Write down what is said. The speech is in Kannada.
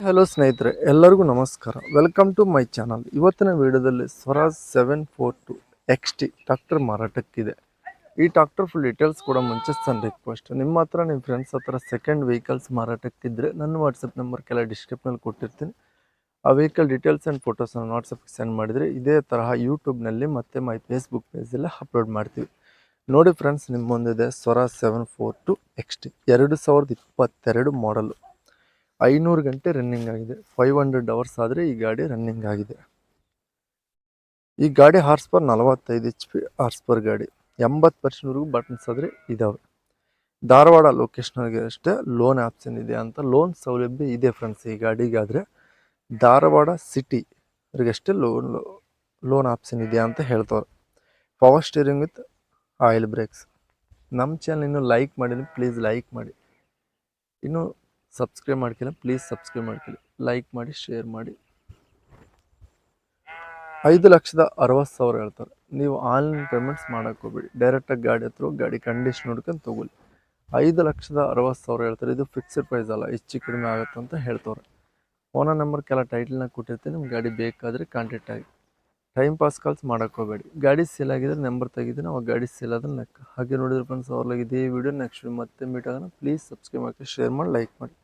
ಹಲೋ ಸ್ನೇಹಿತರೆ, ಎಲ್ಲರಿಗೂ ನಮಸ್ಕಾರ. Welcome to my channel. ಇವತ್ತಿನ ವಿಡಿಯೋದಲ್ಲಿ ಸ್ವರಾಜ್ 742 XT ಟ್ರಾಕ್ಟರ್ ಮಾರಾಟಕ್ಕಿದೆ. ಈ ಟ್ರಾಕ್ಟರ್ ಫುಲ್ ಡೀಟೇಲ್ಸ್ ಕೂಡ ಮುಂಚೆ ಸಣ್ಣ ರಿಕ್ವೆಸ್ಟ್, ನಿಮ್ಮ ಹತ್ರ ನಿಮ್ಮ ಫ್ರೆಂಡ್ಸ್ ಹತ್ರ ಸೆಕೆಂಡ್ ವೆಹಿಕಲ್ಸ್ ಮಾರಾಟಕ್ಕಿದ್ರೆ ನನ್ನ ವಾಟ್ಸಪ್ ನಂಬರ್ ಕೆಲ ಡಿಸ್ಕ್ರಿಪ್ಷನಲ್ಲಿ ಕೊಟ್ಟಿರ್ತೀನಿ. ಆ ವೆಹಿಕಲ್ ಡೀಟೇಲ್ಸ್ ಆ್ಯಂಡ್ ಫೋಟೋಸನ್ನು ವಾಟ್ಸಪ್ಗೆ ಸೆಂಡ್ ಮಾಡಿದರೆ ಇದೇ ತರಹ ಯೂಟ್ಯೂಬ್ನಲ್ಲಿ ಮತ್ತು ಮೈ ಫೇಸ್ಬುಕ್ ಪೇಜಲ್ಲಿ ಅಪ್ಲೋಡ್ ಮಾಡ್ತೀವಿ. ನೋಡಿ ಫ್ರೆಂಡ್ಸ್, ನಿಮ್ಮ ಮುಂದಿದೆ ಸ್ವರಾಜ್ 742 XT 2022 ಮಾಡಲು. 500 ಗಂಟೆ ರನ್ನಿಂಗ್ ಆಗಿದೆ. 500 ಅವರ್ಸ್ ಆದರೆ ಈ ಗಾಡಿ ರನ್ನಿಂಗ್ ಆಗಿದೆ. ಈ ಗಾಡಿ horse per 45 HP horse per ಗಾಡಿ. 80% ಬಟನ್ಸ್ ಆದರೆ ಇದಾವೆ. ಧಾರವಾಡ ಲೊಕೇಶನ್ಗೆ ಅಷ್ಟೇ ಲೋನ್ ಆಪ್ಷನ್ ಇದೆ ಅಂತ ಲೋನ್ ಸೌಲಭ್ಯ ಇದೆ ಫ್ರೆಂಡ್ಸ್. ಈ ಗಾಡಿಗಾದರೆ ಧಾರವಾಡ ಸಿಟಿಗಷ್ಟೇ ಲೋನ್ ಆಪ್ಷನ್ ಇದೆ ಅಂತ ಹೇಳ್ತವ್ರೆ. Power steering with oil brakes. ನಮ್ಮ ಚಾನಲ್ ಇನ್ನೂ ಲೈಕ್ ಮಾಡಿದ್ರೆ ಪ್ಲೀಸ್ ಲೈಕ್ ಮಾಡಿ. ಇನ್ನು ಸಬ್ಸ್ಕ್ರೈಬ್ ಮಾಡ್ಕೊಳ್ಳಿ, ಪ್ಲೀಸ್ ಸಬ್ಸ್ಕ್ರೈಬ್ ಮಾಡ್ಕೊಳ್ಳಿ, ಲೈಕ್ ಮಾಡಿ, ಶೇರ್ ಮಾಡಿ. 5,60,000 ಹೇಳ್ತಾರೆ. ನೀವು ಆನ್ಲೈನ್ ಪೇಮೆಂಟ್ಸ್ ಮಾಡೋಕೆ ಹೋಗ್ಬೇಡಿ, ಡೈರೆಕ್ಟಾಗಿ ಗಾಡಿ ಹತ್ರ ಗಾಡಿ ಕಂಡೀಷನ್ ನೋಡ್ಕೊಂಡು ತೊಗೊಳ್ಳಿ. 5,60,000 ಹೇಳ್ತಾರೆ. ಇದು ಫಿಕ್ಸ್ಡ್ ಪ್ರೈಸ್ ಅಲ್ಲ, ಹೆಚ್ಚು ಕಡಿಮೆ ಆಗುತ್ತೆ ಅಂತ ಹೇಳ್ತವ್ರೆ. ಓನರ್ ನಂಬರ್ ಕೆಲ ಟೈಟಲ್ನಾಗ ಕೊಟ್ಟಿರ್ತೀನಿ, ನಿಮ್ಮ ಗಾಡಿ ಬೇಕಾದರೆ ಕಾಂಟ್ಯಾಕ್ಟ್ ಆಗಿ. ಟೈಮ್ ಪಾಸ್ ಕಾಲ್ಸ್ ಮಾಡೋಕೆ ಹೋಗಬೇಡಿ. ಗಾಡಿ ಸೇಲ್ ಆಗಿದ್ರೆ ನಂಬರ್ ತೆಗಿದ್ದೀನಿ, ಅವಾಗ ಗಾಡಿ ಸೇಲ್ ಆದ್ರೆ ಲೆಕ್ಕ. ಹಾಗೆ ನೋಡಿದ್ರೆ ಫ್ರೆಂಡ್ಸ್, ಅವ್ರಿಗೆ ಇದೇ ವಿಡಿಯೋ ನೆಕ್ಸ್ಟ್ ಮತ್ತೆ ಮೀಟ್ ಆಗೋಣ. ಪ್ಲೀಸ್ ಸಬ್ಸ್ಕ್ರೈಬ್ ಮಾಡಿ, ಶೇರ್ ಮಾಡಿ, ಲೈಕ್ ಮಾಡಿ.